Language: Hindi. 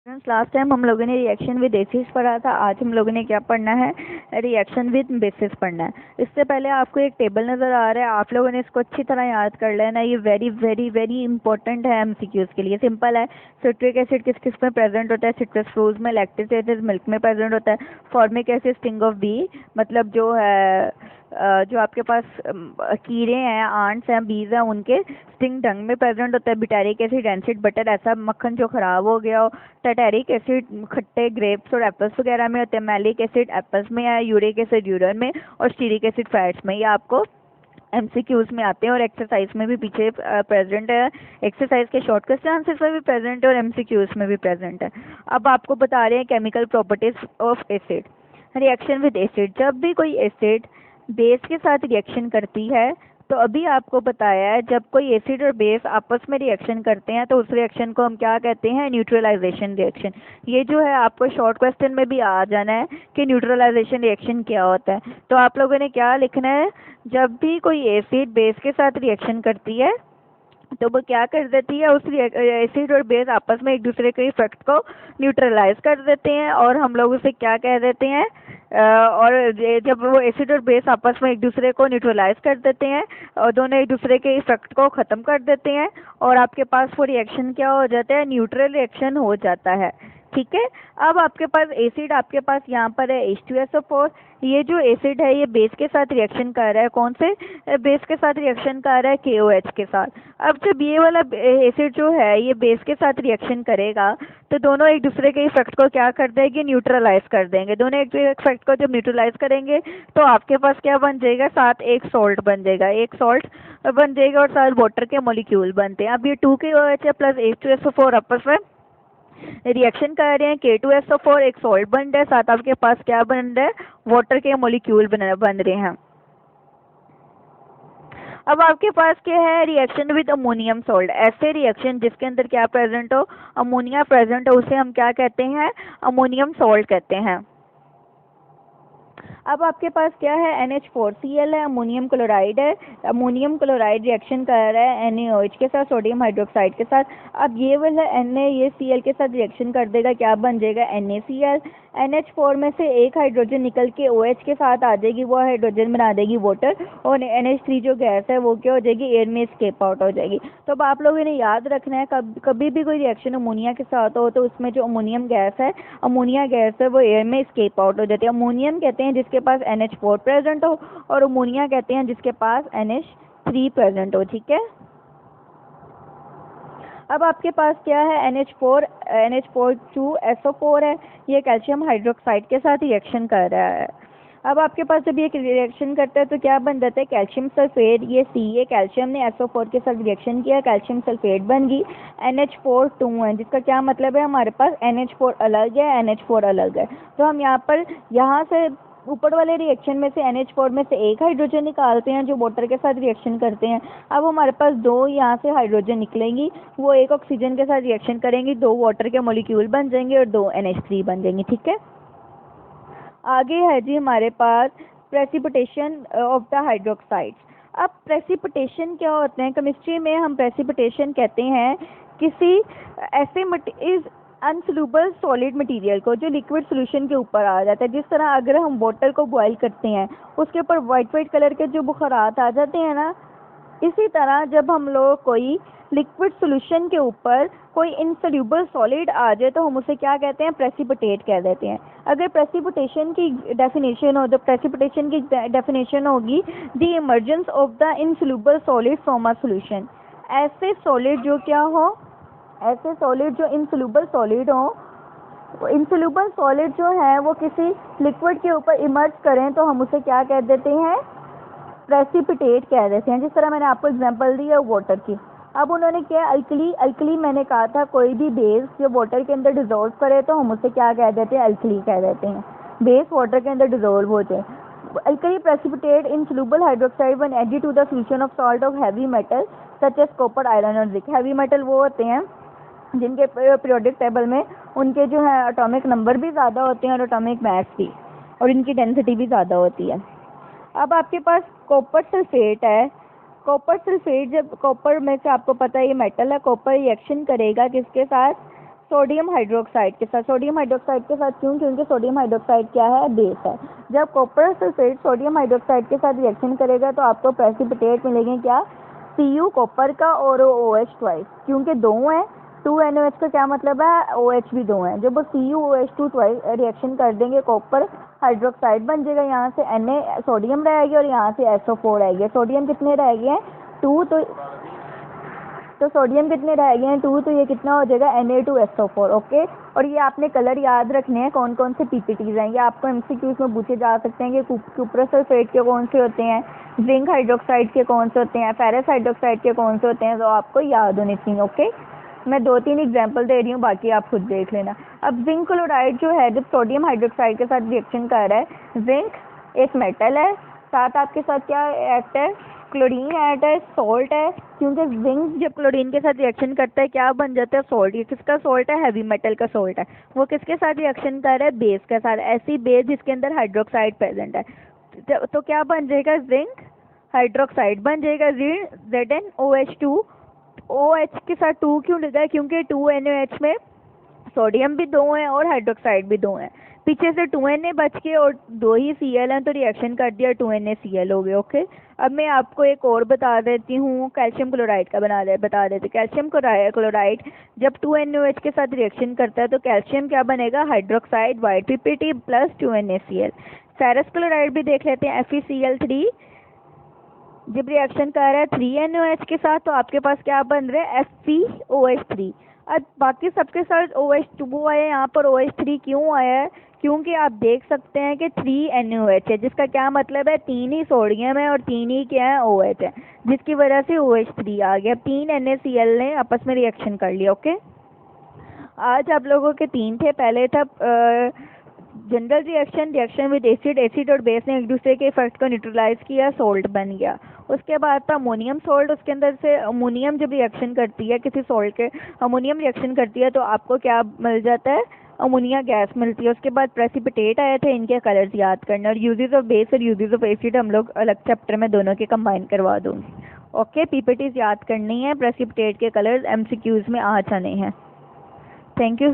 फ्रेंड्स, लास्ट टाइम हम लोगों ने रिएक्शन विद एसिड्स पढ़ा था। आज हम लोगों ने क्या पढ़ना है, रिएक्शन विद बेसिस पढ़ना है। इससे पहले आपको एक टेबल नज़र आ रहा है, आप लोगों ने इसको अच्छी तरह याद कर लेना। ये वेरी वेरी वेरी इंपॉर्टेंट है एमसीक्यूज के लिए। सिंपल है, सिट्रिक एसिड किस किस में प्रेजेंट होता है, सिट्रस फ्रूट्स में, लैक्टिक एसिड मिल्क में प्रेजेंट होता है, formic acid sting of bee, मतलब जो है जो आपके पास कीड़े हैं, आंट्स हैं, बीज हैं, उनके स्टिंग डंग में प्रेजेंट होता है। बिटारिक एसिड एनसिड बटर, ऐसा मक्खन जो खराब हो गया हो। टाटारिक एसिड खट्टे ग्रेप्स और एप्पल्स वगैरह में होते हैं। मैलिक एसिड एप्पल्स में है, यूरिक एसिड यूरिन में, और स्टीरिक एसिड फैट्स में। ये आपको एमसीक्यूज में आते हैं और एक्सरसाइज में भी पीछे प्रेजेंट है। एक्सरसाइज के शॉर्ट क्वेश्चन आंसर्स में भी प्रेजेंट है और एमसीक्यूज में भी प्रेजेंट है। अब आपको बता रहे हैं chemical properties of acid. Reaction with acid, जब भी कोई एसिड बेस के साथ रिएक्शन करती है, तो अभी आपको बताया है जब कोई एसिड और बेस आपस में रिएक्शन करते हैं तो उस रिएक्शन को हम क्या कहते हैं, न्यूट्रलाइजेशन रिएक्शन। ये जो है आपको शॉर्ट क्वेश्चन में भी आ जाना है कि न्यूट्रलाइजेशन रिएक्शन क्या होता है। तो आप लोगों ने क्या लिखना है, जब भी कोई एसिड बेस के साथ रिएक्शन करती है तो वो क्या कर देती है, उस एसिड और बेस आपस में एक दूसरे के इफेक्ट को न्यूट्रलाइज कर देते हैं, और हम लोग उसे क्या कह देते हैं, और जब वो एसिड और बेस आपस में एक दूसरे को न्यूट्रलाइज कर देते हैं और दोनों एक दूसरे के इफेक्ट को ख़त्म कर देते हैं, और आपके पास वो रिएक्शन क्या हो जाता है, न्यूट्रल रिएक्शन हो जाता है। ठीक है। अब आपके पास एसिड, आपके पास यहाँ पर है H2SO4। ये जो एसिड है ये बेस के साथ रिएक्शन कर रहा है, कौन से बेस के साथ रिएक्शन कर रहा है, KOH के साथ। अब जब ये वाला एसिड जो है ये बेस के साथ रिएक्शन करेगा तो दोनों एक दूसरे के इफेक्ट को क्या कर देंगे, न्यूट्रलाइज कर देंगे। दोनों एक इफेक्ट को जब न्यूट्रलाइज करेंगे तो आपके पास क्या बन जाएगा, साथ एक सॉल्ट बन जाएगा, एक सॉल्ट बन जाएगा और साथ वाटर के मॉलिक्यूल बनते हैं। अब ये 2KOH है प्लस H2SO4 आपस में रिएक्शन कर रहे हैं, K2SO4 एक सॉल्ट बन रहा है, साथ आपके पास क्या बन रहा है, वाटर के मॉलिक्यूल बन रहे हैं। अब आपके पास क्या है, रिएक्शन विद अमोनियम सॉल्ट। ऐसे रिएक्शन जिसके अंदर क्या प्रेजेंट हो, अमोनिया प्रेजेंट हो, उसे हम क्या कहते हैं, अमोनियम सॉल्ट कहते हैं। अब आपके पास क्या है, NH4Cl है, अमोनियम क्लोराइड है। अमोनियम क्लोराइड रिएक्शन कर रहा है NaOH के साथ, सोडियम हाइड्रोक्साइड के साथ। अब ये वाला Na ये Cl के साथ रिएक्शन कर देगा, क्या बन जाएगा, NaCl। NH4 में से एक हाइड्रोजन निकल के OH के साथ आ जाएगी, वो हाइड्रोजन बना देगी वाटर, और NH3 जो गैस है वो क्या हो जाएगी, एयर में स्केप आउट हो जाएगी। तो अब आप लोगों ने याद रखना है, कभी भी कोई रिएक्शन अमोनिया के साथ हो तो उसमें जो अमोनियम गैस है, अमोनिया गैस है, वो एयर में स्केप आउट हो जाती है। अमोनियम कहते हैं जिसके पास NH4 प्रेजेंट हो, और अमोनिया कहते हैं जिसके पास NH3 प्रेजेंट हो। ठीक है। अब आपके पास क्या है, NH4 है, ये कैल्शियम हाइड्रोक्साइड के साथ रिएक्शन कर रहा है। अब आपके पास जब ये रिएक्शन करता है तो क्या बन जाता है, कैल्शियम सल्फेट। ये ये कैल्शियम ने SO4 के साथ रिएक्शन किया, कैल्शियम सल्फेट बन गई, NH4 है, जिसका क्या मतलब है, हमारे पास NH4 अलग है, NH4 अलग है। तो हम यहाँ से ऊपर वाले रिएक्शन में से NH4 में से एक हाइड्रोजन निकालते हैं जो वाटर के साथ रिएक्शन करते हैं। अब हमारे पास दो यहाँ से हाइड्रोजन निकलेंगी, वो एक ऑक्सीजन के साथ रिएक्शन करेंगी, दो वाटर के मॉलिक्यूल बन जाएंगे और दो NH3 बन जाएंगे। ठीक है। आगे है जी हमारे पास प्रेसिपिटेशन ऑफ द हाइड्रोक्साइड्स। अब प्रेसिपिटेशन क्या होते हैं, केमिस्ट्री में हम प्रेसिपिटेशन कहते हैं किसी ऐसे इज अनसोल्यूबल सॉलिड मटेरियल को जो लिक्विड सॉल्यूशन के ऊपर आ जाता है। जिस तरह अगर हम वाटर को बॉईल करते हैं उसके ऊपर वाइट कलर के जो बुखारात आ जाते हैं ना, इसी तरह जब हम लोग कोई लिक्विड सॉल्यूशन के ऊपर कोई इनसोल्यूबल सॉलिड आ जाए तो हम उसे क्या कहते हैं, प्रेसिपिटेट कह देते हैं। अगर प्रेसिपिटेशन की डेफिनेशन हो, तो प्रेसिपिटेशन की डेफिनेशन होगी the emergence of the insoluble solid from a solution. ऐसे सॉलिड जो क्या हो, ऐसे सॉलिड जो इनसोल्यूबल सॉलिड हो, इनसोल्यूबल सॉलिड जो है वो किसी लिक्विड के ऊपर इमर्ज करें तो हम उसे क्या कह देते हैं, प्रेसिपिटेट कह देते हैं। जिस तरह मैंने आपको एग्जांपल दी है वाटर की। अब उन्होंने क्या, अल्कली मैंने कहा था कोई भी बेस जो वाटर के अंदर डिजोल्व करे तो हम उसे क्या कह देते हैं, अल्कली कह देते हैं। बेस वाटर के अंदर डिजोल्व हो जाए। Alkali precipitate insoluble hydroxide when added to the solution of salt of heavy metal such as copper, iron और जिंक। हैवी मेटल वो होते हैं जिनके पीरियोडिक टेबल में उनके जो है एटॉमिक नंबर भी ज़्यादा होते हैं और एटॉमिक मास भी, और इनकी डेंसिटी भी ज़्यादा होती है। अब आपके पास कॉपर सल्फेट है। कॉपर सल्फेट, जब कॉपर में से आपको पता है ये मेटल है, कॉपर रिएक्शन करेगा किसके साथ, सोडियम हाइड्रोक्साइड के साथ। सोडियम हाइड्रोक्साइड के साथ क्यों? क्योंकि सोडियम हाइड्रोक्साइड क्या है? बेस है। जब कॉपर सल्फेट सोडियम हाइड्रोक्साइड के साथ रिएक्शन करेगा तो आपको प्रेसिपिटेट मिलेंगे क्या? Cu कॉपर का और OH ट्वाइस, क्योंकि दो हैं। 2NOH का क्या मतलब है? OH भी दो हैं। जब वो CuOH2 ट्वाइस रिएक्शन कर देंगे कॉपर हाइड्रोक्साइड बन जाएगा। यहाँ से Na सोडियम रहेगी और यहाँ से SO4 रहेगी। सोडियम कितने रह गए हैं? 2। तो सोडियम कितने रह गए हैं? 2। तो ये कितना हो जाएगा? Na2SO4। ओके। और ये आपने कलर याद रखने हैं। कौन कौन से PPTs हैं ये आपको MCQs में पूछे जा सकते हैं कि कुप्रस सल्फेट के कौन से होते हैं, जिंक हाइड्रोक्साइड के कौन से होते हैं, फेरस हाइड्रोक्साइड के कौन से होते हैं, तो आपको याद होने चाहिए। ओके, मैं 2-3 एग्जाम्पल दे रही हूँ, बाकी आप खुद देख लेना। अब जिंक क्लोराइड जो है, जब सोडियम हाइड्रोक्साइड के साथ रिएक्शन कर रहा है, जिंक एक मेटल है, साथ आपके साथ क्या एक्ट है? क्लोरीन ऐड है, सॉल्ट है। क्योंकि जिंक जब क्लोरीन के साथ रिएक्शन करता है क्या बन जाता है? सॉल्ट। ये किसका सॉल्ट है? हैवी मेटल का सॉल्ट है। वो किसके साथ रिएक्शन कर रहा है? बेस के साथ। ऐसी बेस जिसके अंदर हाइड्रोक्साइड प्रेजेंट है। तो क्या बन जाएगा? जिंक हाइड्रोक्साइड बन जाएगा, ZnOH2। OH के साथ 2 क्यों लिखा है? क्योंकि 2NOH में सोडियम भी 2 हैं और हाइड्रोक्साइड भी 2 हैं। पीछे से 2Na बच के और 2 ही Cl हैं, तो रिएक्शन कर दिया 2NaCl हो गए। ओके, अब मैं आपको एक और बता देती हूँ, कैल्शियम क्लोराइड का बता देते। कैल्शियम क्लोराइड जब 2NOH के साथ रिएक्शन करता है तो कैल्शियम क्या बनेगा? Hydroxide, white PPT plus 2NaCl। Ferrous chloride भी देख लेते हैं, FeCl3 जब रिएक्शन कर रहा है 3NOH के साथ तो आपके पास क्या बन रहा है? FeOH3। अब बाकी सबके साथ OH2 आया, यहाँ पर OH3 क्यों आया है? क्योंकि आप देख सकते हैं कि 3NOH है, जिसका क्या मतलब है? 3 ही सोडियम है और 3 ही क्या है? OH है, जिसकी वजह से OH3 आ गया। 3 NaCl ने आपस में रिएक्शन कर लिया। ओके, आज आप लोगों के 3 थे। पहले था जनरल रिएक्शन विद एसिड और बेस ने एक दूसरे के इफेक्ट को न्यूट्रलाइज किया, सोल्ट बन गया। उसके बाद था अमोनियम सोल्ट। उसके अंदर से अमोनियम जब रिएक्शन करती है किसी सोल्ट के, अमोनियम रिएक्शन करती है तो आपको क्या मिल जाता है? अमोनिया गैस मिलती है। उसके बाद प्रेसिपिटेट आए थे, इनके कलर्स याद करना, और यूजेस ऑफ बेस और यूजेस ऑफ एसिड हम लोग अलग चैप्टर में दोनों के कंबाइन करवा दूंगी। ओके, PPTs याद करनी है। प्रेसिपिटेट के कलर्स MCQs में आ जाने हैं। Thank you.